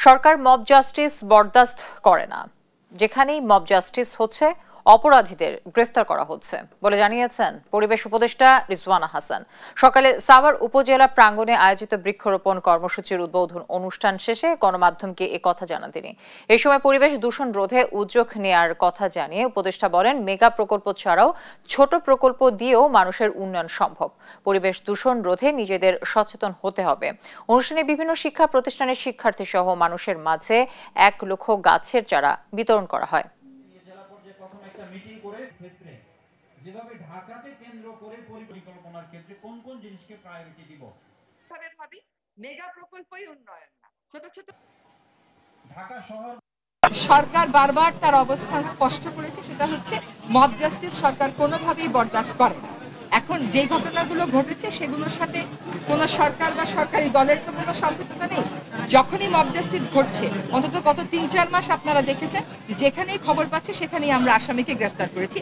সরকার mob justice বরদাস্ত করে না, যেখানেই মব জাস্টিস হচ্ছে অপরাধীদের গ্রেফতার করা হচ্ছে বলে জানিয়েছেন পরিবেশ উপদেষ্টা রিজওয়ানা হাসান। সকালে সাভার উপজেলা প্রাঙ্গণে আয়োজিত বৃক্ষরোপণ কর্মসূচির উদ্বোধন অনুষ্ঠান শেষে গণমাধ্যমকে কথা জানান তিনি। এই সময় পরিবেশ দূষণ রোধে উদ্যোগ নেয়ার কথা জানিয়ে উপদেষ্টা বলেন, মেগা প্রকল্প ছাড়াও ছোট প্রকল্প দিয়েও মানুষের উন্নয়ন সম্ভব। পরিবেশ দূষণ রোধে নিজেদের সচেতন হতে হবে। অনুষ্ঠানে বিভিন্ন শিক্ষা প্রতিষ্ঠানের শিক্ষার্থী সহ মানুষের মাঝে 1 লক্ষ গাছের চারা বিতরণ করা হয়। মিটিং করে ক্ষেত্রে যেভাবে ঢাকাকে কেন্দ্র করে পরিকল্পনার ক্ষেত্রে কোন কোন জিনিসকে প্রায়োরিটি দিব, ভাবি মেগা প্রকল্পই উন্নয়ন না, ছোট ছোট ঢাকা শহর। সরকার বারবার তার অবস্থান স্পষ্ট করেছে, সেটা হচ্ছে মব জাস্টিস সরকার কোনোভাবেই বরদাস্ত করে না। এখন যে ঘটনাগুলো ঘটেছে সেগুলোর সাথে কোনো সরকার বা সরকারি দলের তো কোনো সম্পৃক্ততা নেই। যখনই মব জাস্টিস ঘটছে, অন্তত গত 3-4 মাস আপনারা দেখেছেন, যেখানেই খবর পাচ্ছে সেখানেই আমরা আসামিকে গ্রেফতার করেছি।